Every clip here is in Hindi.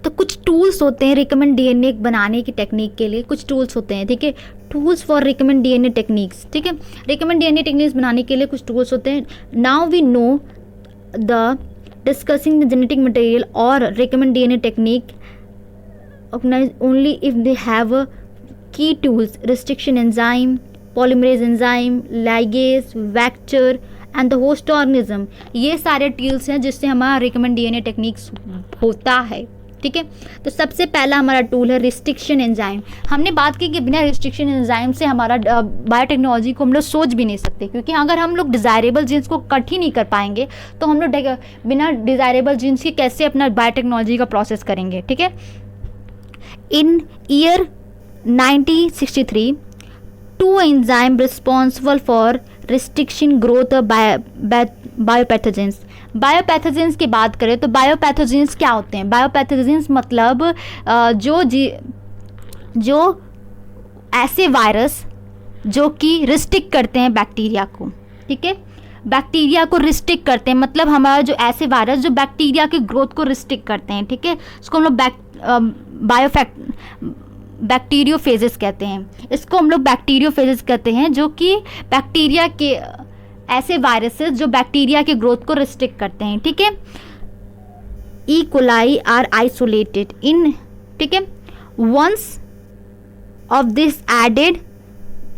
तो कुछ टूल्स होते हैं रिकमेंड डीएनए बनाने की टेक्निक के लिए, कुछ टूल्स होते हैं, ठीक है, tools for recommend DNA techniques, ठीक है, रिकमेंड डीएनए टेक्निक्स बनाने के लिए कुछ टूल्स होते हैं. Now we know the discussing the genetic material और recommend DNA technique only if they have a key tools, restriction enzyme, polymerase enzyme, ligase, vector and the host organism. ये सारे टूल्स हैं जिससे हमारा रिकमेंड डीएनए टेक्निक्स होता है, ठीक है. तो सबसे पहला हमारा टूल है रिस्ट्रिक्शन एंजाइम. हमने बात की कि बिना रिस्ट्रिक्शन एंजाइम से हमारा बायोटेक्नोलॉजी को हम लोग सोच भी नहीं सकते, क्योंकि अगर हम लोग डिज़ायरेबल जीन्स को कट ही नहीं कर पाएंगे तो हम लोग बिना डिज़ायरेबल जीन्स के कैसे अपना बायोटेक्नोलॉजी का प्रोसेस करेंगे, ठीक है. In year 1963, two enzymes responsible for restriction growth of biopathogens. बायोपैथोजेंस की बात करें तो बायोपैथोजेंस क्या होते हैं? बायोपैथोजेंस मतलब जो ऐसे वायरस जो कि रिस्ट्रिक्ट करते हैं बैक्टीरिया को, ठीक है, बैक्टीरिया को रिस्ट्रिक्ट करते हैं, मतलब हमारा जो ऐसे वायरस जो बैक्टीरिया की ग्रोथ को रिस्ट्रिक्ट करते हैं, ठीक है, उसको हम लोग बैक्टीरियोफेजेस कहते हैं. इसको हम लोग बैक्टीरियोफेजेस कहते हैं, जो कि बैक्टीरिया के ऐसे वायरसेस जो बैक्टीरिया के ग्रोथ को रिस्ट्रिक्ट करते हैं, ठीक है. E coli are isolated in, ठीक है, once of this added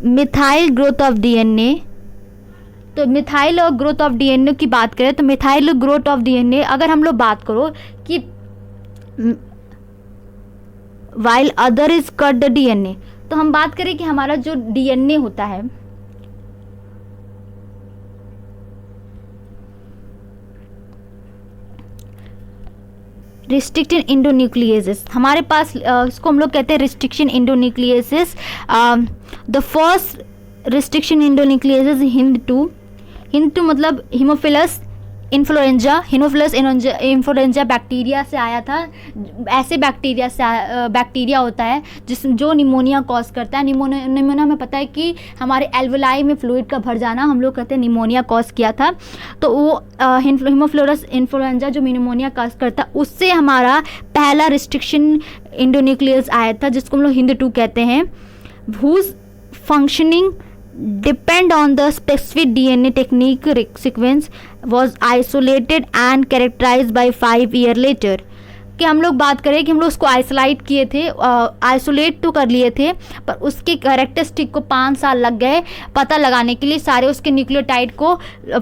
methyl growth of DNA. तो मिथाइल और ग्रोथ ऑफ डीएनए की बात करें तो मिथाइल ग्रोथ ऑफ डीएनए, अगर हम लोग बात करो कि while other is cut the DNA, तो हम बात करें कि हमारा जो डीएनए होता है रिस्ट्रिक्शन इंडोन्यूक्लियसेस, हमारे पास इसको हम लोग कहते हैं restriction endonucleases. The first restriction endonucleases Hind two मतलब हीमोफिलस इन्फ्लुएंजा बैक्टीरिया से आया था. ऐसे बैक्टीरिया होता है जो निमोनिया कॉज करता है. निमोनिया में पता है कि हमारे एल्वोलाई में फ्लूइड का भर जाना हम लोग कहते हैं निमोनिया कॉज किया था. तो वो हीमोफिलस इन्फ्लुएंजा जो निमोनिया कॉज करता है, उससे हमारा पहला रिस्ट्रिक्शन इंडोन्यूक्लियस आया था, जिसको हम लोग हिंद 2 कहते हैं. whose functioning depend on the specific DNA technique sequence was isolated and characterized by 5 years later. कि हम लोग बात करें कि हम लोग उसको आइसोलेट किए थे, आइसोलेट तो कर लिए थे, पर उसके कैरेक्टरिस्टिक को 5 साल लग गए पता लगाने के लिए. सारे उसके न्यूक्लियोटाइड को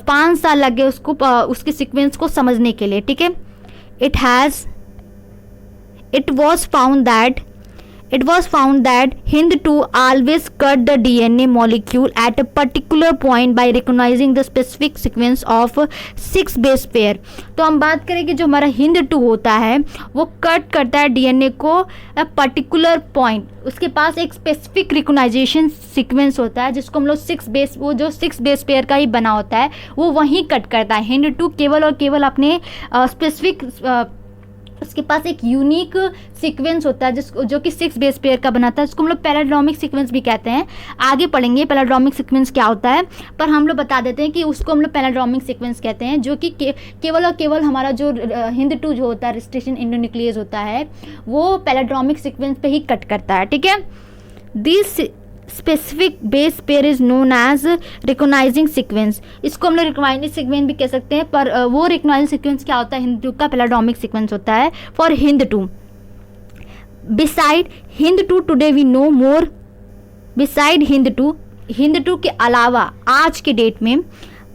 5 साल लग गए उसको उसके सीक्वेंस को समझने के लिए, ठीक है. It was found that HindII always cut the DNA molecule at a particular point by recognizing the specific sequence of 6 base pair. तो हम बात करें कि जो हमारा HindII होता है वो कट करता है DNA को पर्टिकुलर पॉइंट. उसके पास एक स्पेसिफिक रिकॉग्नाइजेशन सीक्वेंस होता है जिसको हम लोग 6 बेस पेयर का ही बना होता है, वो वहीं कट करता है. HindII केवल और केवल अपने स्पेसिफिक उसके पास एक यूनिक सीक्वेंस होता है जो कि 6 बेस पेयर का बनाता है. उसको हम लोग पैराड्रोमिक सीक्वेंस भी कहते हैं. आगे पढ़ेंगे पैराड्रोमिक सीक्वेंस क्या होता है, पर हम लोग बता देते हैं कि उसको हम लोग पैराड्रोमिक सीक्वेंस कहते हैं, जो कि केवल और केवल हमारा जो HindII जो होता है रिस्ट्रिक्शन इंडोन्यूक्लियस होता है वो पैराड्रोमिक सीक्वेंस पे ही कट करता है, ठीक है. This specific base pair is known as recognising sequence. इसको हम लोग रिकॉग्नाइजिंग सीक्वेंस भी कह सकते हैं, पर वो रिकॉग्नाइजिंग सीक्वेंस क्या होता है HindII का पैराड्रोमिक सीक्वेंस होता है for HindII. Beside HindII today we know more. Beside HindII के अलावा आज के डेट में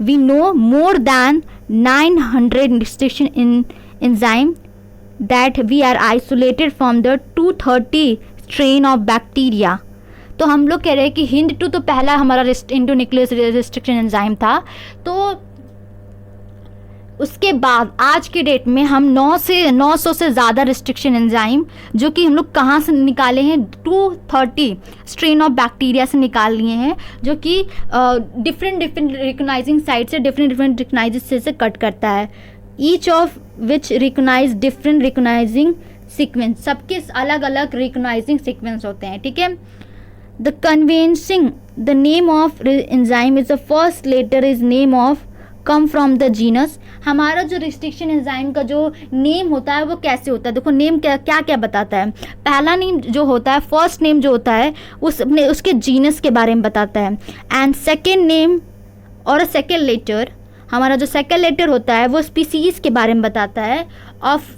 we know more than 900 restriction enzyme that we are isolated from the 230 strain of bacteria. तो हम लोग कह रहे हैं कि HindII तो पहला हमारा इंडोन्यूक्लियस रिस्ट्रिक्शन एंजाइम था. तो उसके बाद आज के डेट में हम 900 से ज़्यादा रिस्ट्रिक्शन एंजाइम जो कि हम लोग कहाँ से निकाले हैं, 230 स्ट्रेन ऑफ बैक्टीरिया से निकाल लिए हैं, जो कि डिफरेंट रिकॉग्नाइजिंग साइट से डिफरेंट रिकॉग्नाइजिंग से कट करता है. Each of which recognise different recognising sequence. सबके अलग अलग रिकॉग्नाइजिंग सीक्वेंस होते हैं, ठीक है. The name of enzyme is the first letter is name of come from the genus. हमारा जो रिस्ट्रिक्शन एंजाइम का जो नेम होता है वो कैसे होता है, देखो नेम क्या क्या क्या बताता है। पहला नेम जो होता है, फर्स्ट नेम जो होता है उसके जीनस के बारे में बताता है। एंड सेकेंड नेम और सेकेंड लेटर, हमारा जो सेकेंड लेटर होता है वो स्पीसीज के बारे में बताता है ऑफ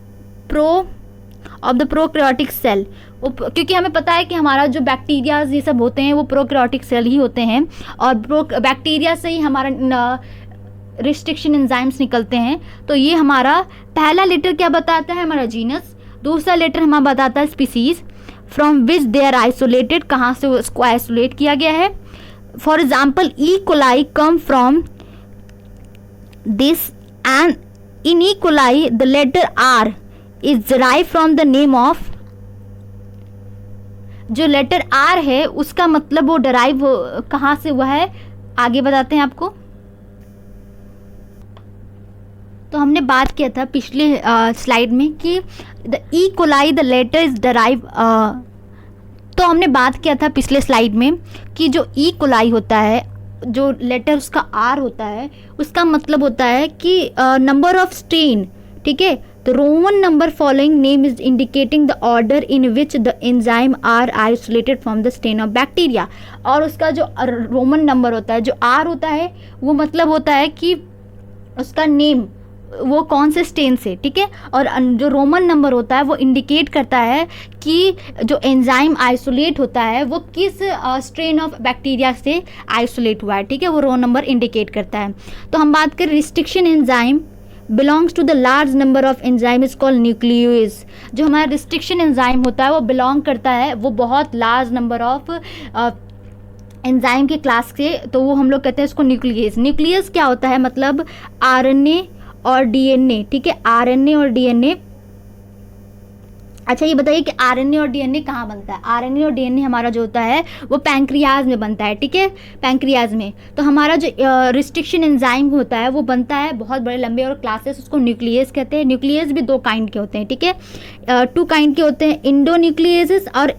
द प्रोकैरियोटिक सेल। क्योंकि हमें पता है कि हमारा जो बैक्टीरियाज ये सब होते हैं वो प्रोकैरियोटिक सेल ही होते हैं, और बैक्टीरिया से ही हमारा रिस्ट्रिक्शन एंजाइम्स निकलते हैं। तो ये हमारा पहला लेटर क्या बताता है, हमारा जीनस। दूसरा लेटर हमें बताता है species, from which they are isolated, कहाँ से उसको आइसोलेट किया गया है। For example E coli come from this, and in E coli the letter R is derive from the name of, जो लेटर आर है उसका मतलब वो डिराइव कहाँ से हुआ है, आगे बताते हैं आपको। तो हमने बात किया था पिछले स्लाइड में कि the E coli the letter is derive, तो हमने बात किया था पिछले स्लाइड में कि जो ई कोलाई होता है, जो लेटर उसका आर होता है, उसका मतलब होता है कि नंबर ऑफ स्ट्रेन, ठीक है। तो Roman number following name is indicating the order in which the enzyme are isolated from the strain of bacteria. और उसका जो रोमन नंबर होता है, जो आर होता है, वो मतलब होता है कि उसका नेम वो कौन से स्ट्रेन से, ठीक है। और जो रोमन नंबर होता है वो इंडिकेट करता है कि जो एंजाइम आइसोलेट होता है वो किस स्ट्रेन ऑफ बैक्टीरिया से आइसोलेट हुआ है, ठीक है। वो रो नंबर इंडिकेट करता है। तो हम बात करें restriction enzyme belongs to the large number of enzyme is called nuclease. जो हमारा रिस्ट्रिक्शन एंजाइम होता है वो बिलोंग करता है वो बहुत लार्ज नंबर ऑफ एंजाइम के क्लास से, तो वो हम लोग कहते हैं इसको न्यूक्लियस। न्यूक्लियस क्या होता है, मतलब आरएनए और डीएनए, ठीक है, आरएनए और डीएनए। अच्छा ये बताइए कि आरएनए और डीएनए कहाँ बनता है। आरएनए और डीएनए हमारा जो होता है वो पैंक्रियाज में बनता है, ठीक है, पैंक्रियाज में। तो हमारा जो रिस्ट्रिक्शन एंजाइम होता है वो बनता है बहुत बड़े लंबे और क्लासेस, उसको न्यूक्लियस कहते हैं। न्यूक्लियस भी दो काइंड के होते हैं, ठीक है, टू काइंड के होते हैं, इंडोन्यूक्लियस और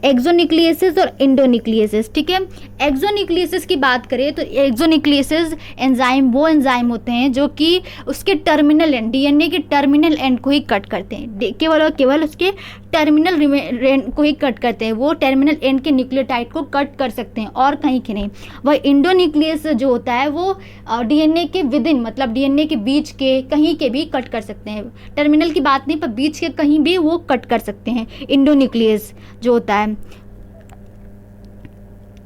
एक्सोन्यूक्लियसिस और इंडोन्यूक्लियसिस, ठीक है। एक्सोन्यूक्लियसिस की बात करें तो एक्सोन्यूक्लियसिस एंजाइम वो एंजाइम होते हैं जो कि उसके टर्मिनल एंड, डीएनए के टर्मिनल एंड को ही कट करते हैं, केवल और केवल उसके टर्मिनल एंड को ही कट करते हैं। वो टर्मिनल एंड के न्यूक्लियोटाइड को कट कर सकते हैं और कहीं के नहीं। वह इंडोन्यूक्लियस जो होता है वो डीएनए के विदिन, मतलब डीएनए के बीच के कहीं के भी कट कर सकते हैं। टर्मिनल की बात नहीं, पर बीच के कहीं भी वो कट कर सकते हैं, इंडोन्यूक्लियस जो होता है।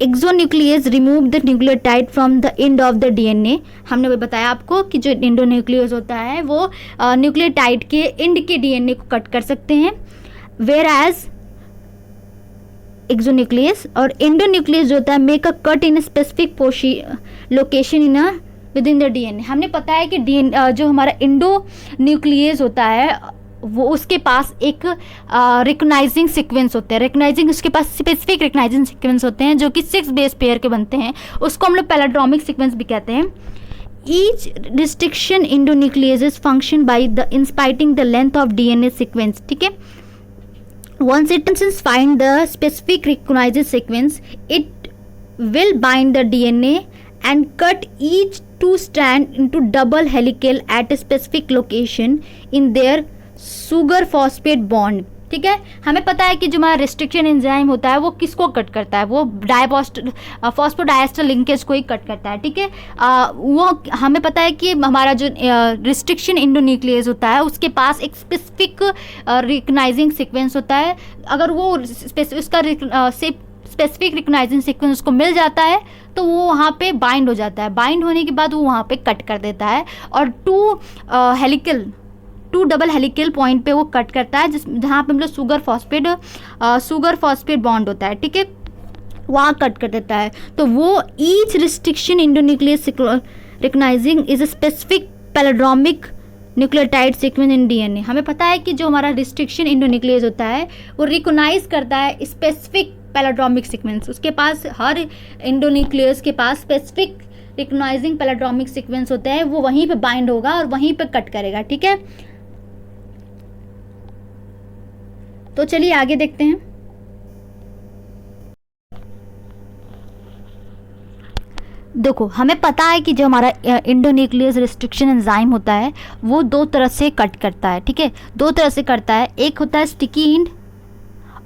Exonuclease remove the nucleotide from the end of the DNA. हमने बताया आपको कि जो इंडोन्यूक्लियस होता है वो न्यूक्लियोटाइड के एंड के डीएनए को कट कर सकते हैं, वेयर एज एक्सोन्यूक्लियस और इंडोन्यूक्लियस जो होता है make a cut in specific location in a with in the DNA. हमने पता है कि जो हमारा इंडोन्यूक्लियस होता है वो उसके पास एक रिकग्नाइजिंग सीक्वेंस होते हैं, रिकग्नाइजिंग, उसके पास स्पेसिफिक रिकग्नाइजिंग सीक्वेंस होते हैं जो कि 6 बेस पेयर के बनते हैं, उसको हम लोग पैलाड्रोमिक सीक्वेंस भी कहते हैं। Each restriction endonuclease function by the inspecting the length of DNA sequence, ठीक है। Once it find the specific recognized sequence, it will bind the DNA and cut each two strand into double helical at a specific location in their sugar phosphate bond, ठीक है। हमें पता है कि जो हमारा रिस्ट्रिक्शन एंजाइम होता है वो किसको कट करता है, वो फॉस्फोडाइएस्टर लिंकेज को ही कट करता है, ठीक है। वो हमें पता है कि हमारा जो रिस्ट्रिक्शन इंडोन्यूक्लियस होता है उसके पास एक स्पेसिफिक रिकग्नाइजिंग सीक्वेंस होता है। अगर वो उसका स्पेसिफिक रिकग्नाइजिंग सीक्वेंस उसको मिल जाता है तो वो वहाँ पे बाइंड हो जाता है। बाइंड होने के बाद वो वहाँ पे कट कर देता है और टू डबल हेलिकल पॉइंट पे वो कट करता है, जहाँ पे मतलब शुगर फॉस्फेट बॉन्ड होता है, ठीक है, वहाँ कट कर देता है। तो वो each restriction endonuclease recognising is a specific palindromic nucleotide sequence in DNA. हमें पता है कि जो हमारा रिस्ट्रिक्शन इंडोन्यूक्लियस होता है वो रिकॉग्नाइज करता है स्पेसिफिक पैलाड्रोमिक सीक्वेंस। उसके पास हर इंडोन्यूक्लियस के पास स्पेसिफिक रिकॉग्नाइजिंग पैलाड्रोमिक सीक्वेंस होता है, वो वहीं पे बाइंड होगा और वहीं पे कट करेगा, ठीक है। तो चलिए आगे देखते हैं। देखो हमें पता है कि जो हमारा इंडोन्यूक्लियस रिस्ट्रिक्शन एंजाइम होता है वो दो तरह से कट करता है, ठीक है, दो तरह से करता है, एक होता है स्टिकी एंड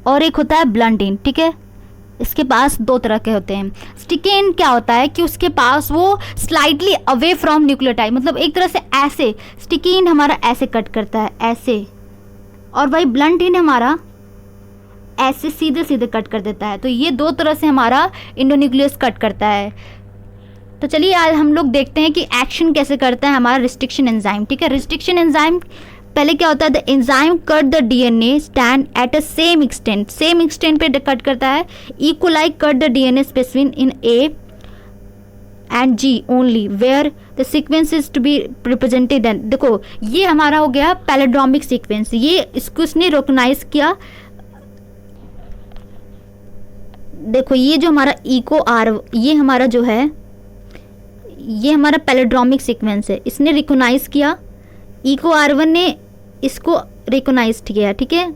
और एक होता है ब्लंट एंड, ठीक है। इसके पास दो तरह के होते हैं। स्टिकी एंड क्या होता है कि उसके पास वो स्लाइटली अवे फ्रॉम न्यूक्लियोटाइड, मतलब एक तरह से ऐसे, स्टिकी एंड हमारा ऐसे कट करता है ऐसे, और वही ब्लंट एंड हमारा ऐसे सीधे सीधे कट कर देता है। तो ये दो तरह से हमारा इंडोन्यूक्लियस कट करता है। तो चलिए आज हम लोग देखते हैं कि एक्शन कैसे करता है हमारा रिस्ट्रिक्शन एंजाइम, ठीक है। रिस्ट्रिक्शन एंजाइम पहले क्या होता है, the enzyme cut the DNA stand at a same extent पे कट करता है। Equally cut the DNA specific in A and G only where the sequence is to be represented. देखो ये हमारा हो गया पैलिड्रोमिक सीक्वेंस, ये इसको उसने रिकॉग्नाइज किया। देखो ये जो हमारा इको आर, ये हमारा जो है ये हमारा पैलिड्रोमिक सीक्वेंस है, इसने रिकॉग्नाइज किया, इको R1 ने इसको रिकॉग्नाइज किया, ठीक है,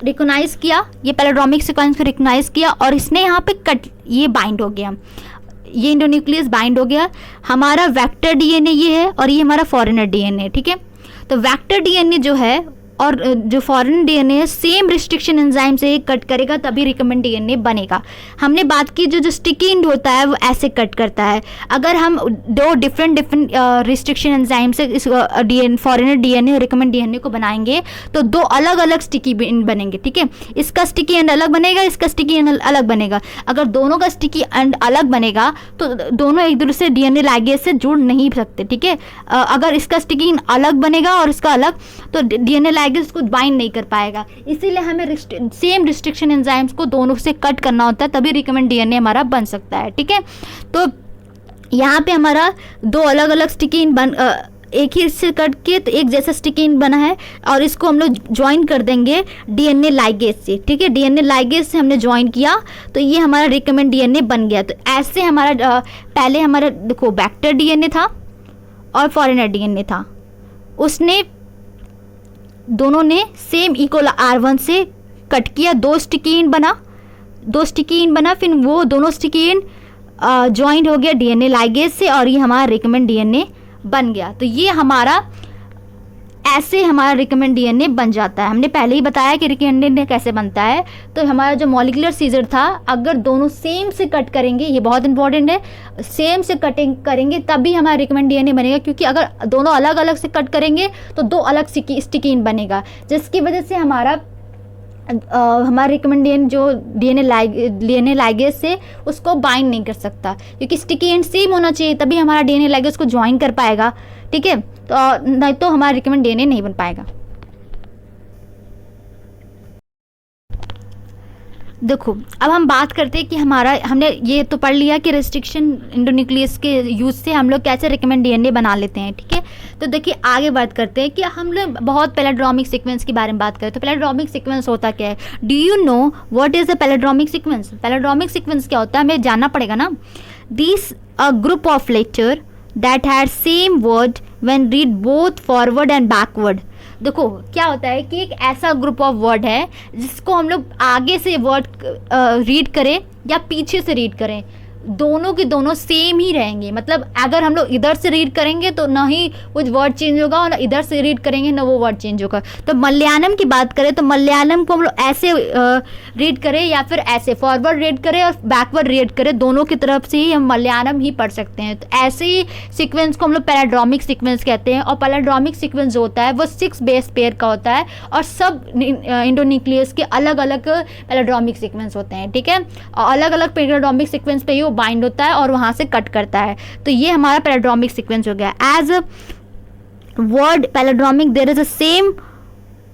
रिकॉग्नाइज किया, ये पैलिड्रोमिक सीक्वेंस को रिकॉग्नाइज किया और इसने यहाँ पे कट, ये बाइंड हो गया, ये इंडोन्यूक्लियस बाइंड हो गया। हमारा वेक्टर डीएनए ये है और ये हमारा फॉरेनर डीएनए, ठीक है। तो वेक्टर डीएनए जो है और जो फॉरेन डीएनए है सेम रिस्ट्रिक्शन एंजाइम से कट करेगा तभी रिकमेंड डीएनए बनेगा। हमने बात की जो स्टिकी एंड होता है वो ऐसे कट करता है। अगर हम दो डिफरेंट रिस्ट्रिक्शन एंजाइम से इस फॉरेनर डीएनए और रिकमेंड डीएनए को बनाएंगे तो दो अलग अलग स्टिकी एंड बनेंगे, ठीक है। इसका स्टिकी एंड अलग बनेगा, इसका स्टिकी एंड अलग बनेगा। अगर दोनों का स्टिकी एंड अलग बनेगा तो दोनों एक दूसरे से डीएनए लाइगेज से जुड़ नहीं सकते, ठीक है। अगर इसका स्टिकी एंड अलग बनेगा और इसका अलग तो डीएनए उसको बाइंड नहीं कर पाएगा। इसीलिए हमें सेम रिस्ट्रिक्शन एंजाइम्स को दोनों से कट करना होता है तभी रिकमेंड डीएनए हमारा बन सकता है, ठीक है। तो यहाँ पे हमारा दो अलग अलग स्टिकीन बन एक ही से कट के तो एक जैसा स्टिकीन बना है और इसको हम लोग ज्वाइन कर देंगे डीएनए लाइगेज से, ठीक है। डीएनए लाइगेज से हमने ज्वाइन किया तो ये हमारा रिकमेंड डीएनए बन गया। तो ऐसे हमारा पहले हमारा देखो वेक्टर डीएनए था और फॉरेनर डीएनए था, उसने दोनों ने सेम इक्वल R1 से कट किया, दो स्टिकीन बना, फिर वो दोनों स्टिकीन ज्वाइंट हो गया डीएनए लाइगेज से और ये हमारा रिकमेंड डीएनए बन गया। तो ये हमारा ऐसे हमारा रिकमेंड डीएनए बन जाता है। हमने पहले ही बताया कि रिकमेंड डीएनए कैसे बनता है। तो हमारा जो मॉलिक्यूलर सीजर था, अगर दोनों सेम से कट करेंगे, ये बहुत इंपॉर्टेंट है, सेम से कटिंग करेंगे तभी हमारा रिकमेंड डीएनए बनेगा, क्योंकि अगर दोनों अलग अलग से कट करेंगे तो दो अलग स्टिकीन बनेगा, जिसकी वजह से हमारा रिकमेंड डीएनए जो डीएनए लाइगेज से उसको बाइंड नहीं कर सकता, क्योंकि स्टिकी एंड सेम होना चाहिए तभी हमारा डीएनए लाइगेज को ज्वाइन कर पाएगा, ठीक है। तो नहीं तो हमारा रिकमेंड डीएनए नहीं बन पाएगा। देखो अब हम बात करते हैं कि हमने ये तो पढ़ लिया कि रेस्ट्रिक्शन इंडोन्यूक्लियस के यूज़ से हम लोग कैसे रिकमेंड डीएनए बना लेते हैं, ठीक है। तो देखिए आगे बात करते हैं कि हम लोग बहुत पैलिड्रोमिक सीक्वेंस के बारे में बात करें। तो पैलिड्रोमिक सीक्वेंस होता क्या है? Do you know what is the palindromic sequence? Palindromic sequence क्या होता है हमें जानना पड़ेगा ना। This a group of letter that had same word when read both forward and backward. देखो क्या होता है कि एक ऐसा ग्रुप ऑफ वर्ड है जिसको हम लोग आगे से वर्ड रीड करें या पीछे से रीड करें, दोनों के दोनों सेम ही रहेंगे। मतलब अगर हम लोग इधर से रीड करेंगे तो ना ही कुछ वर्ड चेंज होगा और इधर से रीड करेंगे ना वो वर्ड चेंज होगा। तो मलयालम की बात करें तो मलयालम को हम लोग ऐसे रीड करें या फिर ऐसे फॉरवर्ड रीड करें और बैकवर्ड रीड करें, दोनों की तरफ से ही हम मलयालम ही पढ़ सकते हैं। तो ऐसे ही सीक्वेंस को हम लोग पैलिड्रोमिक सीक्वेंस कहते हैं। और पैलिड्रोमिक सीक्वेंस जो होता है वो 6 बेस पेयर का होता है और सब इंडोन्यूक्लियस के अलग अलग पैलिड्रोमिक सीक्वेंस होते हैं, ठीक है। और अलग अलग पैलिड्रोमिक सीक्वेंस पे ही बाइंड होता है और वहां से कट करता है। तो ये हमारा पैलिड्रोमिक सीक्वेंस हो गया। As a word palindromic there is a same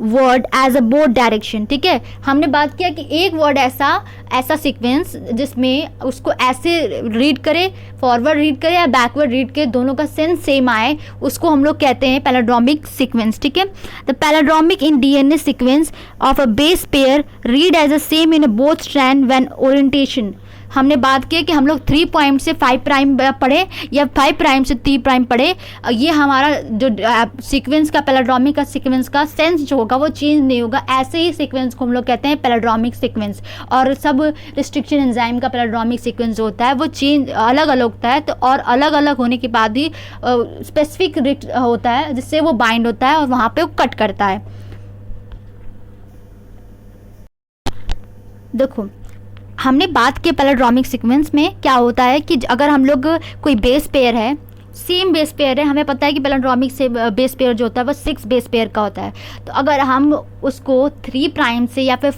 word as a both direction, ठीक है। हमने बात किया कि एक वर्ड ऐसा सीक्वेंस जिसमें उसको ऐसे रीड करे, फॉरवर्ड रीड करे या बैकवर्ड रीड करे, दोनों का सेंस सेम आए, उसको हम लोग कहते हैं पैलिड्रोमिक सीक्वेंस, ठीक है। The palindromic in DNA sequence of a base pair read as a same in both strand when orientation. हमने बात की कि हम लोग 3 प्राइम से 5 प्राइम पढ़े या 5 प्राइम से 3 प्राइम पढ़े, ये हमारा जो सीक्वेंस का पैलिड्रोमिक का सीक्वेंस का सेंस जो होगा वो चेंज नहीं होगा। ऐसे ही सीक्वेंस को हम लोग कहते हैं पैलिड्रोमिक सीक्वेंस। और सब सब रिस्ट्रिक्शन एंजाइम का पैराड्रोमिक सीक्वेंस जो होता है वो चेंज अलग अलग होता है, तो और अलग अलग होने के बाद ही स्पेसिफिक होता है जिससे वो बाइंड होता है और वहाँ पे वो कट करता है। देखो हमने बात की पैराड्रोमिक सीक्वेंस में क्या होता है कि अगर हम लोग कोई बेस पेयर है, सेम बेस पेयर है, हमें पता है कि पैराड्रोमिक से बेस पेयर जो होता है वो 6 बेस पेयर का होता है, तो अगर हम उसको 3 प्राइम से या फिर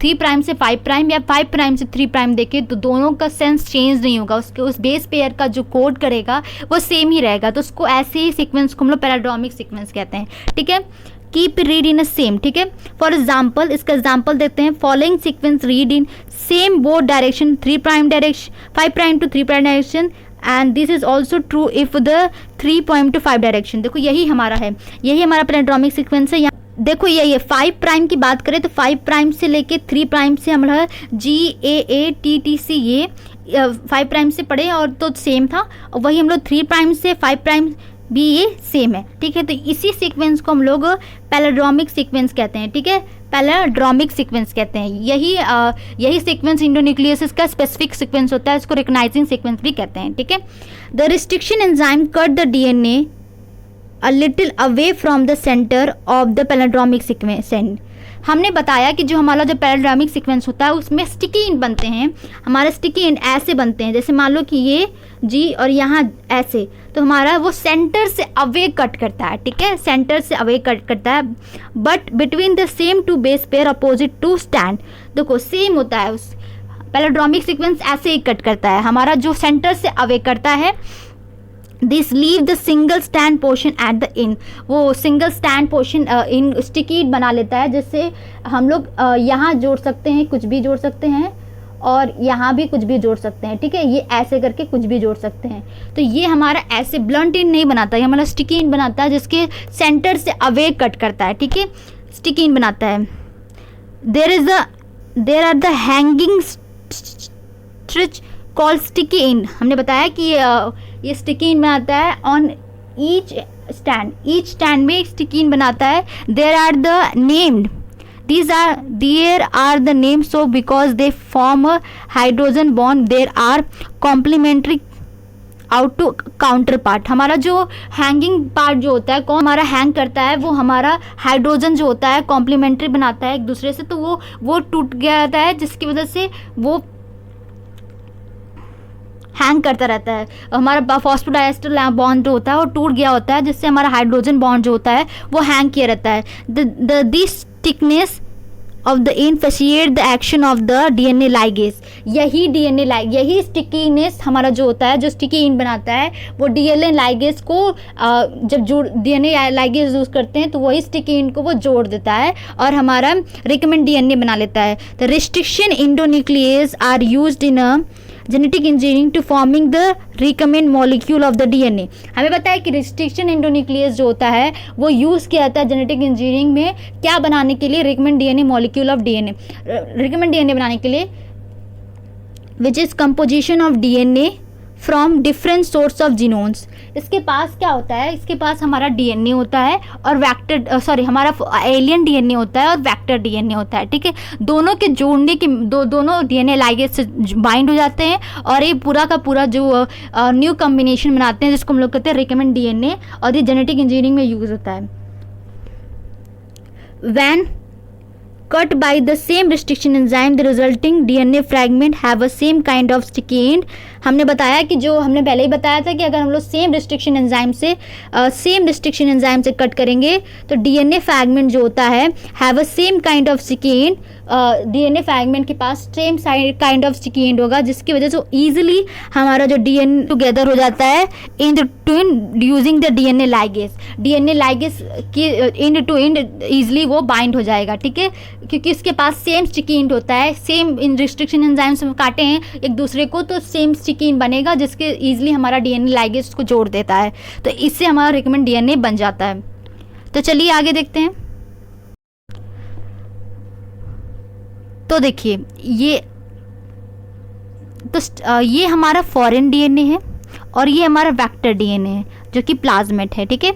3 प्राइम से 5 प्राइम या 5 प्राइम से 3 प्राइम देखें तो दोनों का सेंस चेंज नहीं होगा, उसके उस बेस पेयर का जो कोड करेगा वो सेम ही रहेगा, तो उसको ऐसे ही सीक्वेंस को हम लोग पैराड्रोमिक सीक्वेंस कहते हैं। ठीक है, keep read in a same. ठीक है, फॉर एग्जाम्पल इसका एग्जाम्पल देते हैं, following sequence read in same both direction 3 prime direction 5 prime to 3 prime direction and this is also true if the 3 prime to 5 direction. देखो यही हमारा है, यही हमारा पैराड्रोमिक सीक्वेंस है। देखो ये 5 प्राइम की बात करें तो 5 प्राइम से लेके 3 प्राइम से हमारा GAATTC ये 5 प्राइम से पढ़े और तो सेम था, और वही हम लोग 3 प्राइम से 5 प्राइम भी ये सेम है। ठीक है, तो इसी सीक्वेंस को हम लोग पैराड्रोमिक सीक्वेंस कहते हैं। ठीक है, पैराड्रोमिक सीक्वेंस कहते हैं। यही सीक्वेंस इंडोन्यूक्लियोसिस का स्पेसिफिक सीक्वेंस होता है, इसको रिकग्नाइजिंग सीक्वेंस भी कहते हैं। ठीक है, the restriction enzyme cut the DNA a little away from the center of the palindromic sequence। हमने बताया कि जो हमारा जो पैराड्रोमिक सीक्वेंस होता है उसमें स्टिकी एंड बनते हैं। हमारे स्टिकी एंड ऐसे बनते हैं, जैसे मान लो कि ये G और यहाँ ऐसे, तो हमारा वो सेंटर से अवे कट करता है। ठीक है, सेंटर से अवे कट करता है, but between the same two base pair opposite to stand. देखो सेम होता है, उस पैराड्रोमिक सीक्वेंस ऐसे ही कट करता है, हमारा जो सेंटर से अवे करता है। This leave the single stand portion at the end, वो सिंगल स्टैंड पोर्शन इन स्टिकी बना लेता है, जिससे हम लोग यहाँ जोड़ सकते हैं, कुछ भी जोड़ सकते हैं, और यहाँ भी कुछ भी जोड़ सकते हैं। ठीक है, ये ऐसे करके कुछ भी जोड़ सकते हैं, तो ये हमारा ऐसे ब्लंट इन नहीं बनाता, ये हमारा स्टिकी इन बनाता है जिसके सेंटर से अवे कट करता है। ठीक है, स्टिकी इन बनाता है। There are the hanging stretch called sticky end. हमने बताया कि ये स्टिकी इन बनाता है ऑन ईच स्टैंड में स्टिकी इन बनाता है। There are the named, there are the names, so because they form a hydrogen bond there are complementary out to counterpart। हमारा जो हैंगिंग पार्ट जो होता है, कौन हमारा हैंग करता है, वो हमारा हाइड्रोजन जो होता है कॉम्प्लीमेंट्री बनाता है एक दूसरे से, तो वो टूट गया रहता है, जिसकी वजह से वो हैंग करता रहता है। हमारा फॉस्फोडाइस्टर बॉन्ड जो होता है वो टूट गया होता है, जिससे हमारा हाइड्रोजन बॉन्ड जो होता है वो हैंग किया रहता है। This thickness of the in facilitate the action of the DNA ligase. यही स्टिकीनेस हमारा जो होता है, जो स्टिकी इन बनाता है, वो DNA लाइगेज को जब DNA लाइगेज यूज़ करते हैं तो वही स्टिकी इन को वो जोड़ देता है और हमारा रिकमेंड DNA बना लेता है। The restriction endonucleases are used in a genetic engineering to forming the recombinant molecule of the DNA। हमें पता है कि रिस्ट्रिक्शन इंडोन्यूक्लियस जो होता है वो यूज़ किया जाता है जेनेटिक इंजीनियरिंग में क्या बनाने के लिए, recommend DNA molecule of DNA, recommend DNA बनाने के लिए, which is composition of DNA from different source of genomes. इसके पास क्या होता है, इसके पास हमारा DNA होता है और हमारा एलियन DNA होता है और वेक्टर DNA होता है। ठीक है, दोनों के जोड़ने के दोनों DNA लाइगेज से बाइंड हो जाते हैं और ये पूरा का पूरा जो न्यू कॉम्बिनेशन बनाते हैं जिसको हम लोग कहते हैं रिकमेंड DNA, और ये जेनेटिक इंजीनियरिंग में यूज़ होता है। When cut by the same restriction enzyme, the resulting DNA fragment have a same kind of sticky end। हमने बताया कि जो हमने पहले ही बताया था कि अगर हम लोग सेम रिस्ट्रिक्शन एंजाइम से कट करेंगे तो DNA फ्रैगमेंट जो होता है have a same kind of sticky end. DNA fragment के पास same kind of sticky end होगा, जिसकी वजह से ईजिली हमारा जो DNA टुगेदर हो जाता है in the twin using the DNA ligase की एंड टू एंड ईजिली वो बाइंड हो जाएगा। ठीक है, क्योंकि इसके पास सेम स्टिकी एंड होता है, सेम इन रिस्ट्रिक्शन एंजाइम से काटे हैं एक दूसरे को तो सेम स्टिकी एंड बनेगा, जिसके ईजिली हमारा DNA लाइगेज उसको जोड़ देता है, तो इससे हमारा रिकमेंड DNA बन जाता है। तो चलिए आगे देखते हैं। तो देखिए ये हमारा फॉरेन DNA है और ये हमारा वेक्टर DNA है जो कि प्लाज्मेट है। ठीक है,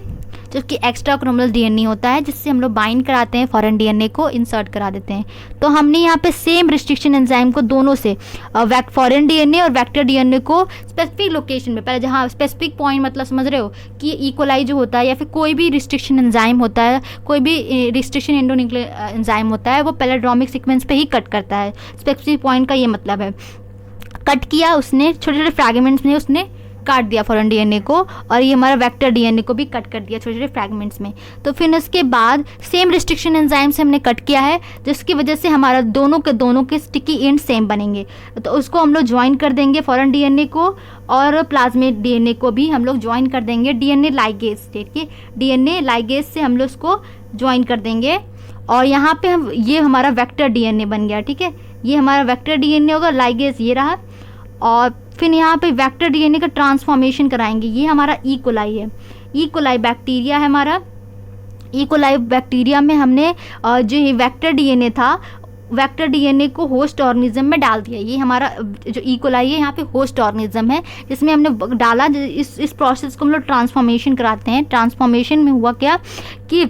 जो कि एक्स्ट्रा क्रोमोसोमल डीएनए होता है, जिससे हम लोग बाइंड कराते हैं फॉरेन डीएनए को, इंसर्ट करा देते हैं। तो हमने यहाँ पे सेम रिस्ट्रिक्शन एंजाइम को दोनों से फॉरेन डीएनए और वेक्टर डीएनए को स्पेसिफिक लोकेशन में, पहले जहाँ स्पेसिफिक पॉइंट मतलब समझ रहे हो कि इकोलाई जो होता है या फिर कोई भी रिस्ट्रिक्शन एंजाइम होता है, कोई भी रिस्ट्रिक्शन एंडोन्यूक्लियर एंजाइम होता है, वो पैलेंड्रोमिक सीक्वेंस पे ही कट करता है। स्पेसिफिक पॉइंट का ये मतलब है, कट किया उसने, छोटे छोटे फ्रैगमेंट्स में उसने काट दिया फॉरेन डीएनए को, और ये हमारा वेक्टर डीएनए को भी कट कर दिया छोटे छोटे फ्रैगमेंट्स में। तो फिर उसके बाद सेम रिस्ट्रिक्शन एंजाइम से हमने कट किया है, जिसकी वजह से हमारा दोनों के स्टिकी एंड सेम बनेंगे। तो उसको हम लोग ज्वाइन कर देंगे फॉरेन डीएनए को, और प्लाज्मिड डीएनए को भी हम लोग ज्वाइन कर देंगे डीएनए लाइगेज स्टेट के, डीएनए लाइगेज से हम लोग उसको ज्वाइन कर देंगे। और यहाँ पे हम, ये हमारा वेक्टर डीएनए बन गया, ठीक है, ये हमारा वेक्टर डीएनए होगा, लाइगेज ये रहा। और फिर यहाँ पे वेक्टर डीएनए का ट्रांसफॉर्मेशन कराएंगे, ये हमारा ई कोलाई है, ई कोलाई बैक्टीरिया है हमारा। ई कोलाई बैक्टीरिया में हमने जो ये वेक्टर डीएनए था, वेक्टर डीएनए को होस्ट ऑर्गेनिज्म में डाल दिया। ये हमारा जो ई कोलाई है यहाँ पे होस्ट ऑर्गेनिज्म है, जिसमें हमने डाला। इस प्रोसेस को हम लोग ट्रांसफॉर्मेशन कराते हैं। ट्रांसफॉर्मेशन में हुआ क्या कि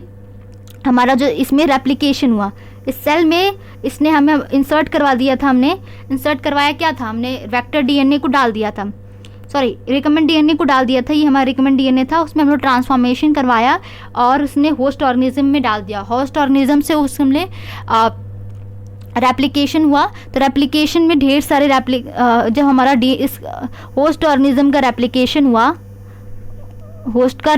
हमारा जो इसमें रेप्लिकेशन हुआ, इस सेल में इसने हमें इंसर्ट करवा दिया था, हमने इंसर्ट करवाया क्या था, हमने वेक्टर डीएनए को डाल दिया था, सॉरी रिकमेंड डीएनए को डाल दिया था, ये हमारा रिकमेंड डीएनए था, उसमें हम लोग ट्रांसफॉर्मेशन करवाया और उसने होस्ट ऑर्गेनिज्म में डाल दिया। होस्ट ऑर्गेनिज्म से उस हमने रेप्लिकेशन हुआ। तो रेप्लिकेशन में ढेर सारे जब हमारा इस होस्ट ऑर्गेनिज्म का रेप्लिकेशन हुआ, होस्ट का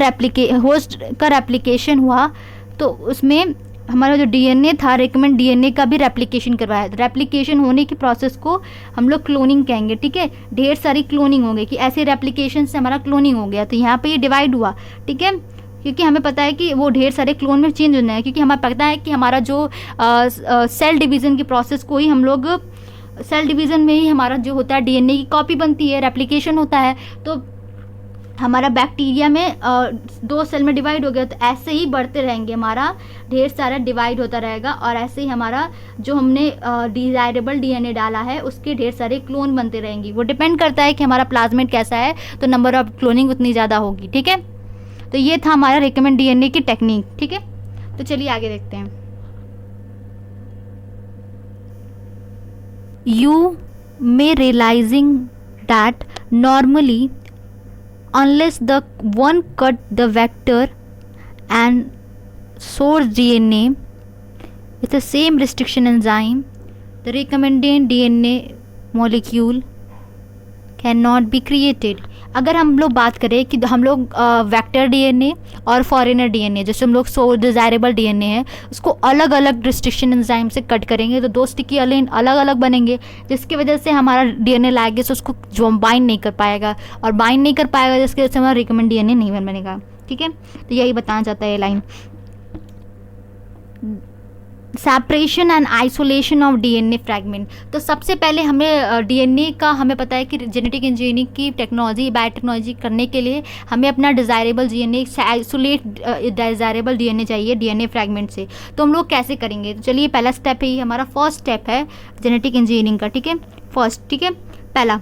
रेप्लिकेशन हुआ, तो उसमें हमारा जो डीएनए था, रिकमेंड डीएनए का भी रेप्लिकेशन करवाया। रेप्लिकेशन होने की प्रोसेस को हम लोग क्लोनिंग कहेंगे, ठीक है। ढेर सारी क्लोनिंग हो गई कि ऐसे रेप्लिकेशन से हमारा क्लोनिंग हो गया, तो यहाँ पे ये डिवाइड हुआ, ठीक है, क्योंकि हमें पता है कि वो ढेर सारे क्लोन में चेंज होना है, क्योंकि हमें पता है कि हमारा जो सेल डिवीज़न की प्रोसेस को ही हम लोग, सेल डिवीज़न में ही हमारा जो होता है डीएनए की कॉपी बनती है, रेप्लिकेशन होता है। तो हमारा बैक्टीरिया में 2 सेल में डिवाइड हो गया, तो ऐसे ही बढ़ते रहेंगे, हमारा ढेर सारा डिवाइड होता रहेगा, और ऐसे ही हमारा जो हमने डिजायरेबल डीएनए डाला है उसके ढेर सारे क्लोन बनते रहेंगी। वो डिपेंड करता है कि हमारा प्लाज्मिड कैसा है, तो नंबर ऑफ क्लोनिंग उतनी ज़्यादा होगी, ठीक है। तो ये था हमारा रिकमेंड डीएनए की टेक्निक, ठीक है। तो चलिए आगे देखते हैं। You may realising that normally unless the one cut the vector and source DNA with the same restriction enzyme, the recombinant DNA molecule cannot be created। अगर हम लोग बात करें कि हम लोग वेक्टर डीएनए और फॉरेनर डीएनए, जैसे हम लोग डिजायरेबल डीएनए है, उसको अलग अलग रिस्ट्रिक्शन एंजाइम से कट करेंगे, तो 2 स्टिकी अलग अलग बनेंगे, जिसकी वजह से हमारा डीएनए लाइगेज उसको जो बाइंड नहीं कर पाएगा, और बाइंड नहीं कर पाएगा जिसकी वजह से हमारा रिकमेंड डीएनए नहीं बनेगा, ठीक है। तो यही बताना चाहता है ये line. Separation and isolation of DNA fragment. तो सबसे पहले हमें डीएनए का, हमें पता है कि जेनेटिक इंजीनियरिंग की टेक्नोलॉजी, बायोटेक्नोलॉजी करने के लिए हमें अपना डिज़ायरेबल डीएनए से आइसोलेट डिज़ायरेबल डीएनए चाहिए डीएनए फ्रैगमेंट से। तो हम लोग कैसे करेंगे? तो चलिए पहला स्टेप है, ये हमारा फर्स्ट स्टेप है जेनेटिक इंजीनियरिंग का, ठीक है। फर्स्ट, ठीक है, पहला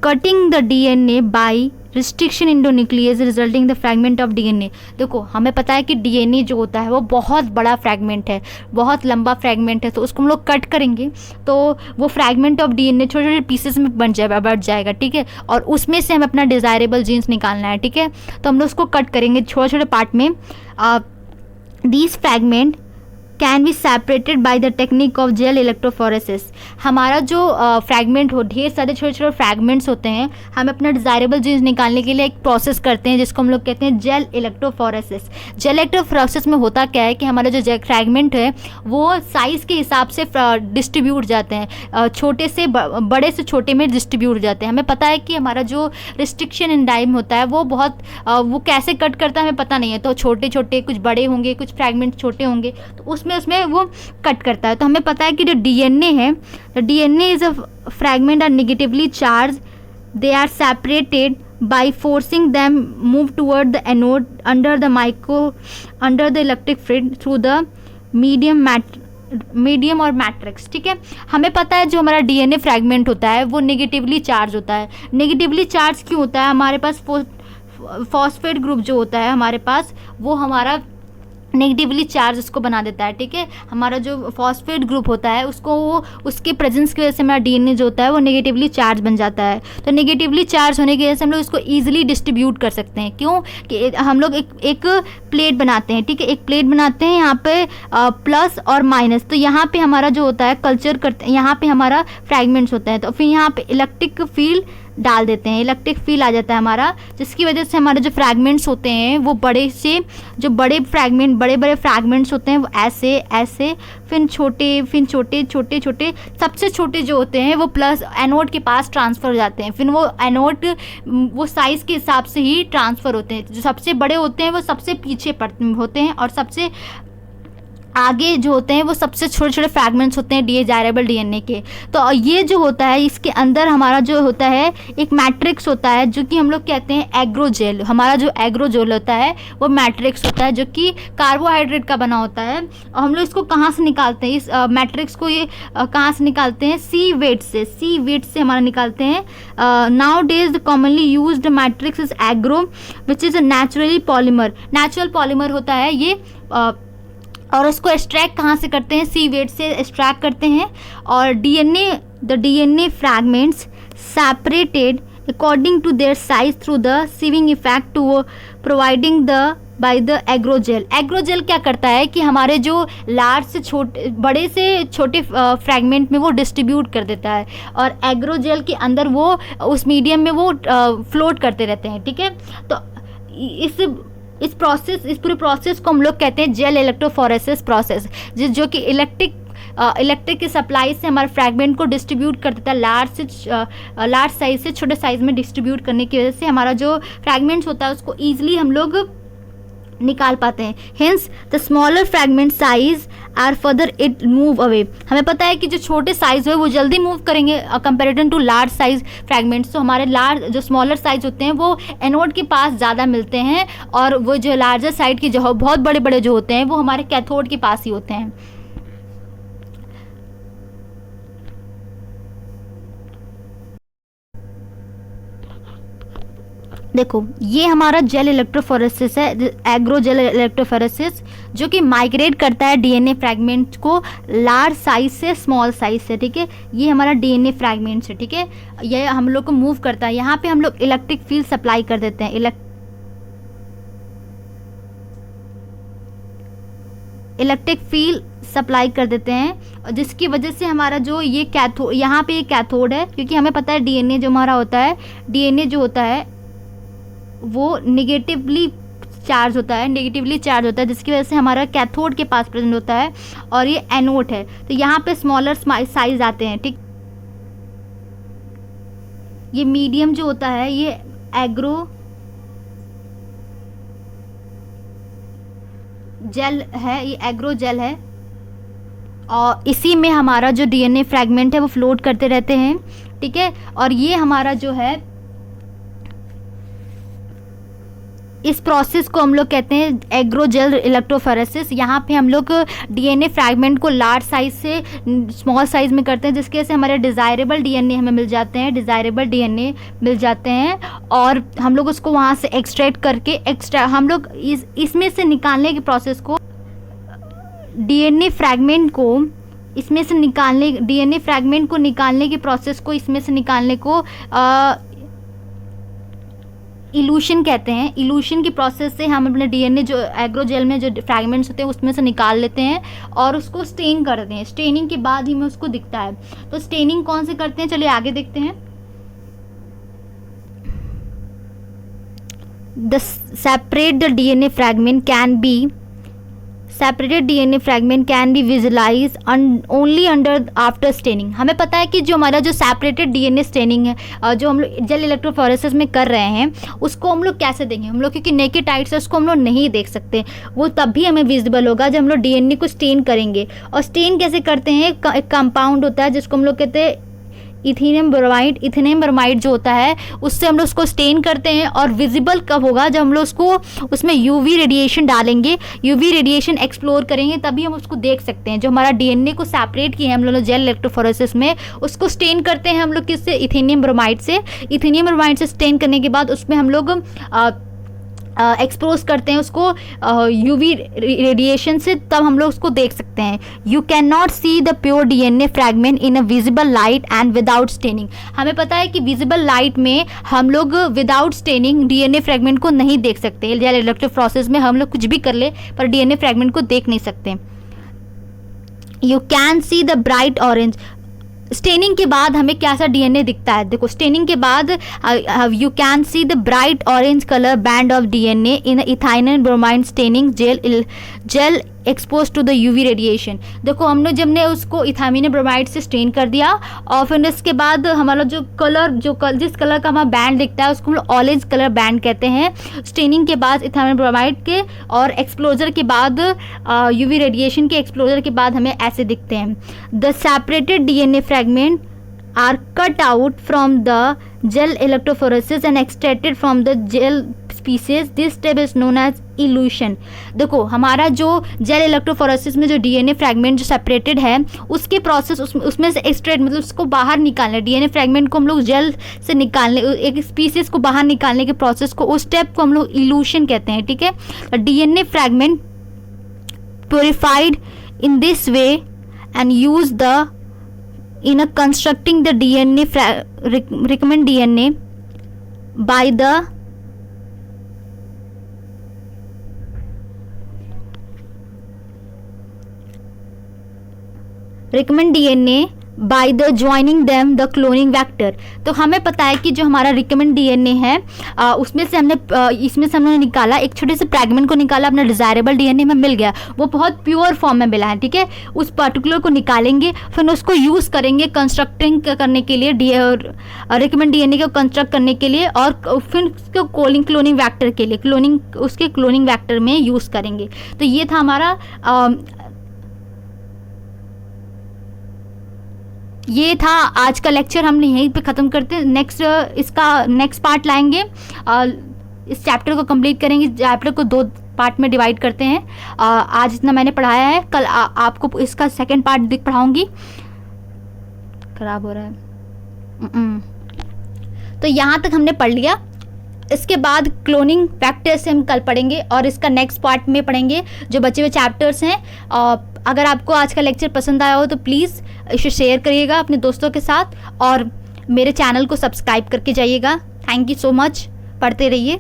cutting the DNA by restriction endonuclease resulting the fragment of DNA. देखो हमें पता है कि डीएनए जो होता है वो बहुत बड़ा फ्रैगमेंट है, बहुत लंबा फ्रैगमेंट है, तो उसको हम लोग कट करेंगे तो वो फ्रैगमेंट ऑफ डीएनए छोटे छोटे पीसेस में बढ़ जाएगा, ठीक है। और उसमें से हमें अपना डिज़ायरेबल जीन्स निकालना है, ठीक है। तो हम लोग उसको कट करेंगे छोटे छोटे पार्ट में। These fragment can be separated by the technique of gel electrophoresis. हमारा जो फ्रैगमेंट हो, ढेर सारे छोटे छोटे फ्रैगमेंट्स होते हैं, हम अपना डिज़ायरेबल जीन्स निकालने के लिए एक प्रोसेस करते हैं जिसको हम लोग कहते हैं जेल इलेक्ट्रोफोरेसिस। जेल इलेक्ट्रोफोरेसिस में होता क्या है कि हमारा जो फ्रैगमेंट है वो साइज़ के हिसाब से डिस्ट्रीब्यूट जाते हैं, छोटे से बड़े से छोटे में डिस्ट्रीब्यूट जाते हैं। हमें पता है कि हमारा जो रिस्ट्रिक्शन एंजाइम होता है वो बहुत वो कैसे कट करता है हमें पता नहीं है, तो छोटे छोटे कुछ बड़े होंगे, कुछ फ्रैगमेंट छोटे होंगे, तो उसमें वो कट करता है। तो हमें पता है कि जो डीएनए है, the DNA is a fragment are negatively charged, they are separated by forcing them move toward the anode under the electric field through the medium और मैट्रिक्स, ठीक है। हमें पता है जो हमारा डीएनए फ्रैगमेंट होता है वो नेगेटिवली चार्ज होता है। नेगेटिवली चार्ज क्यों होता है? हमारे पास फॉस्फेट ग्रुप जो होता है हमारे पास, वो हमारा नेगेटिवली चार्ज उसको बना देता है, ठीक है। हमारा जो फॉस्फेट ग्रुप होता है उसको वो उसके प्रेजेंस की वजह से हमारा डीएनए जो होता है वो नेगेटिवली चार्ज बन जाता है। तो नेगेटिवली चार्ज होने की वजह से हम लोग इसको ईजिली डिस्ट्रीब्यूट कर सकते हैं। क्यों कि हम लोग एक प्लेट बनाते हैं, ठीक है, एक प्लेट बनाते हैं, यहाँ पे प्लस और माइनस, तो यहाँ पे हमारा जो होता है कल्चर करते हैं, यहाँ पे हमारा फ्रैगमेंट्स होता है, तो फिर यहाँ पे इलेक्ट्रिक फील्ड डाल देते हैं, इलेक्ट्रिक फील्ड आ जाता है हमारा, जिसकी वजह से हमारे जो फ्रैगमेंट्स होते हैं वो बड़े से जो बड़े बड़े फ्रैगमेंट्स होते हैं वो ऐसे ऐसे फिर छोटे छोटे सबसे छोटे जो होते हैं वो प्लस एनोड के पास ट्रांसफ़र हो जाते हैं। फिर वो एनोड वो साइज़ के हिसाब से ही ट्रांसफ़र होते हैं। जो सबसे बड़े होते हैं वो सबसे पीछे होते हैं और सबसे आगे जो होते हैं वो सबसे छोटे छोटे फ्रैगमेंट्स होते हैं डिजायरेबल डीएनए के। तो ये जो होता है इसके अंदर हमारा जो होता है एक मैट्रिक्स होता है जो कि हम लोग कहते हैं एग्रोजेल। हमारा जो एग्रोजेल होता है वो मैट्रिक्स होता है जो कि कार्बोहाइड्रेट का बना होता है। और हम लोग इसको कहाँ से निकालते हैं, इस मैट्रिक्स को ये कहाँ से निकालते हैं, सी वेट से हमारा निकालते हैं। Now days the commonly used matrix is agro which is a natural polymer होता है ये, और उसको एक्सट्रैक्ट कहाँ से करते हैं, सी वेट से एक्सट्रैक्ट करते हैं। और the DNA fragments separated according to their size through the sieving effect to providing by the agarose gel. Agarose gel क्या करता है कि हमारे जो लार्ज से छोटे बड़े से छोटे फ्रैगमेंट में वो डिस्ट्रीब्यूट कर देता है, और एग्रोजेल के अंदर वो उस मीडियम में वो फ्लोट करते रहते हैं, ठीक है। तो इस पूरे प्रोसेस को हम लोग कहते हैं जेल इलेक्ट्रोफोरेसिस प्रोसेस, जो कि इलेक्ट्रिक की सप्लाई से हमारे फ्रैगमेंट को डिस्ट्रीब्यूट कर देता है लार्ज साइज से छोटे साइज में डिस्ट्रीब्यूट करने की वजह से हमारा जो फ्रैगमेंट्स होता है उसको ईजिली हम लोग निकाल पाते हैं। Hence the smaller fragment size are further it move away. हमें पता है कि जो छोटे साइज है वो जल्दी मूव करेंगे comparative to large size fragments. तो हमारे जो स्मॉलर साइज होते हैं वो एनोड के पास ज़्यादा मिलते हैं, और वो जो लार्जर साइड के जो बहुत बड़े बड़े जो होते हैं वो हमारे कैथोड के पास ही होते हैं। देखो ये हमारा जेल इलेक्ट्रोफोरेसिस है, एग्रोजेल इलेक्ट्रोफोरेसिस, जो कि माइग्रेट करता है डीएनए फ्रैगमेंट को लार्ज साइज से स्मॉल साइज से, ठीक है। ये हमारा डीएनए फ्रैगमेंट्स है, ठीक है, ये हम लोग को मूव करता है। यहाँ पे हम लोग इलेक्ट्रिक फील्ड सप्लाई कर देते हैं, इलेक्ट्रिक फील्ड सप्लाई कर देते हैं, जिसकी वजह से हमारा जो ये कैथोड, यहाँ पे ये कैथोड है, क्योंकि हमें पता है डीएनए जो हमारा होता है, डीएनए जो होता है वो नेगेटिवली चार्ज होता है, जिसकी वजह से हमारा कैथोड के पास प्रेजेंट होता है, और ये एनोड है। तो यहाँ पे स्मॉलर साइज आते हैं, ठीक। ये मीडियम जो होता है ये एग्रोजेल है, और इसी में हमारा जो डीएनए फ्रैगमेंट है वो फ्लोट करते रहते हैं, ठीक है। और ये हमारा जो है इस प्रोसेस को हम लोग कहते हैं एग्रोजेल इलेक्ट्रोफोरेसिस। यहाँ पे हम लोग डीएनए फ्रैगमेंट को लार्ज साइज से स्मॉल साइज में करते हैं, जिसकी वजह से हमारे डिज़ायरेबल डीएनए हमें मिल जाते हैं, और हम लोग उसको वहाँ से एक्सट्रैक्ट करके हम लोग इसमें से निकालने के प्रोसेस को डीएनए फ्रैगमेंट को निकालने के प्रोसेस को इसमें से निकालने को इल्यूशन कहते हैं। इल्यूशन की प्रोसेस से हम अपने डीएनए जो एग्रोजेल में जो फ्रैगमेंट्स होते हैं उसमें से निकाल लेते हैं और उसको स्टेन करते हैं। स्टेनिंग के बाद ही में उसको दिखता है। तो स्टेनिंग कौन से करते हैं, चलिए आगे देखते हैं। Separated DNA fragment can be visualized only after staining। हमें पता है कि जो हमारा जो सेपरेटेड डीएनए स्टेनिंग है, जो हम लोग जेल इलेक्ट्रोफोरेसिस में कर रहे हैं, उसको हम लोग कैसे देंगे, हम लोग क्योंकि नेकेड आइज से उसको हम लोग नहीं देख सकते, वो तब भी हमें विजिबल होगा जब हम लोग डीएनए को स्टेन करेंगे। और स्टेन कैसे करते हैं, एक कंपाउंड होता है जिसको हम लोग कहते हैं इथेनियम ब्रोमाइड जो होता है, उससे हम लोग उसको स्टेन करते हैं। और विजिबल कब होगा, जब हम लोग उसको उसमें यूवी रेडिएशन डालेंगे, यूवी रेडिएशन एक्सप्लोर करेंगे, तभी हम उसको देख सकते हैं। जो हमारा डीएनए को सेपरेट किए हैं हम लोग जेल इलेक्ट्रोफोरेसिस में, उसको स्टेन करते हैं हम लोग किससे, इथेनियम ब्रोमाइड से। इथेनियम ब्रोमाइड से स्टेन करने के बाद उसमें हम लोग एक्सपोज करते हैं उसको यूवी रेडिएशन से, तब हम लोग उसको देख सकते हैं. You can not see the pure DNA fragment in a visible light and without staining. हमें पता है कि विजिबल लाइट में हम लोग विदाउट स्टेनिंग डीएनए फ्रैगमेंट को नहीं देख सकते. या इलेक्ट्रिक प्रोसेस में हम लोग कुछ भी कर ले पर डीएनए फ्रैगमेंट को देख नहीं सकते. You can see the bright orange. Staining के बाद हमें क्या सा डीएनए दिखता है. देखो स्टेनिंग के बाद you can see the bright orange colour band of DNA in ethylene bromide staining gel expose to the UV radiation. देखो हमने जब ने उसको इथाइलिन ब्रोमाइड से स्टेन कर दिया और फिर इसके बाद हमारा जो जिस कलर का हमारा बैंड दिखता है उसको हम लोग ऑरेंज कलर बैंड कहते हैं. स्टेनिंग के बाद इथाइलिन ब्रोमाइड के और एक्सप्लोजर के बाद यूवी रेडिएशन के एक्सप्लोजर के बाद हमें ऐसे दिखते हैं. The separated DNA fragment are cut out from the gel electrophoresis and extracted from the gel species. This step is known as elution. देखो हमारा जो जेल इलेक्ट्रोफोरेसिस में जो डीएनए फ्रैगमेंट जो सेपरेटेड है उसके प्रोसेस उसमें से एक्सट्रैक्ट मतलब उसको बाहर निकालने, डीएनए फ्रैगमेंट को हम लोग जेल से निकालने, एक स्पीसीज को बाहर निकालने के प्रोसेस को, उस स्टेप को हम लोग इल्यूशन कहते हैं. ठीक है. DNA fragment purified in this way and use the in a constructing the DNA recombinant DNA by the recombinant DNA by the joining them the cloning vector. तो हमें पता है कि जो हमारा रिकमेंड डीएनए है उसमें से हमने निकाला, एक छोटे से फ्रैगमेंट को निकाला, अपना डिजायरेबल डीएनए में मिल गया, वो बहुत प्योर फॉर्म में मिला है. ठीक है. उस पर्टिकुलर को निकालेंगे फिर उसको यूज़ करेंगे कंस्ट्रक्टिंग करने के लिए, रिकमेंड डीएनए को कंस्ट्रक्ट करने के लिए और फिर उसको क्लोनिंग वैक्टर के लिए उसके क्लोनिंग वैक्टर में यूज़ करेंगे. तो ये था हमारा ये था आज का लेक्चर. हम यहीं पे ख़त्म करते हैं. इसका नेक्स्ट पार्ट लाएंगे. इस चैप्टर को कंप्लीट करेंगे. चैप्टर को 2 पार्ट में डिवाइड करते हैं. आज इतना मैंने पढ़ाया है, कल आपको इसका सेकंड पार्ट पढ़ाऊंगी. खराब हो रहा है. तो यहाँ तक हमने पढ़ लिया. इसके बाद क्लोनिंग फैक्टर से हम कल पढ़ेंगे और इसका नेक्स्ट पार्ट में पढ़ेंगे जो बचे हुए चैप्टर्स हैं. अगर आपको आज का लेक्चर पसंद आया हो तो प्लीज़ इसे शेयर करिएगा अपने दोस्तों के साथ और मेरे चैनल को सब्सक्राइब करके जाइएगा. Thank you so much. पढ़ते रहिए.